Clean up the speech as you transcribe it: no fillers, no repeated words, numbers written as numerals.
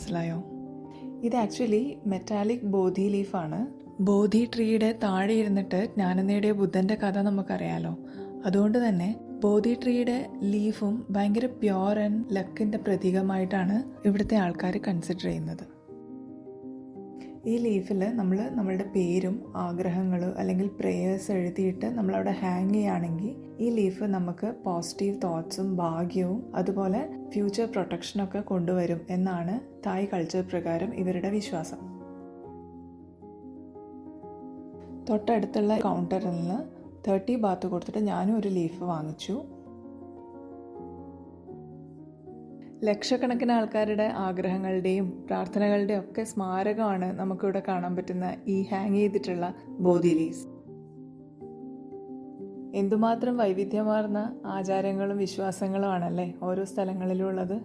മനസ്സിലായോ? ഇത് actually metallic ബോധി ലീഫാണ്. ബോധി ട്രീയുടെ താഴെ ഇരുന്നിട്ട് ജ്ഞാനം നേടിയ ബുദ്ധൻ്റെ കഥ നമുക്കറിയാലോ. അതുകൊണ്ട് തന്നെ ബോധി ട്രീയുടെ ലീഫും ഭയങ്കര പ്യോർ ആൻഡ് ലക്കിൻ്റെ പ്രതീകമായിട്ടാണ് ഇവിടുത്തെ ആൾക്കാർ കൺസിഡർ ചെയ്യുന്നത്. ഈ ലീഫിൽ നമ്മൾ നമ്മളുടെ പേരും ആഗ്രഹങ്ങൾ അല്ലെങ്കിൽ പ്രേയേഴ്സ് എഴുതിയിട്ട് നമ്മളവിടെ ഹാങ് ചെയ്യുകയാണെങ്കിൽ ഈ ലീഫ് നമുക്ക് പോസിറ്റീവ് തോട്ട്സും ഭാഗ്യവും അതുപോലെ ഫ്യൂച്ചർ പ്രൊട്ടക്ഷനൊക്കെ കൊണ്ടുവരും എന്നാണ് തായ് കൾച്ചർ പ്രകാരം ഇവരുടെ വിശ്വാസം. തൊട്ടടുത്തുള്ള കൗണ്ടറിൽ നിന്ന് 30 ബാത്ത് കൊടുത്തിട്ട് ഞാനും ഒരു ലീഫ് വാങ്ങിച്ചു. ലക്ഷക്കണക്കിന് ആൾക്കാരുടെ ആഗ്രഹങ്ങളുടെയും പ്രാർത്ഥനകളുടെയും ഒക്കെ സ്മാരകമാണ് നമുക്കിവിടെ കാണാൻ പറ്റുന്ന ഈ ഹാങ് ചെയ്തിട്ടുള്ള ബോധി ലീവ്സ്. എന്തുമാത്രം വൈവിധ്യമാർന്ന ആചാരങ്ങളും വിശ്വാസങ്ങളും ആണല്ലേ ഓരോ സ്ഥലങ്ങളിലും ഉള്ളത്.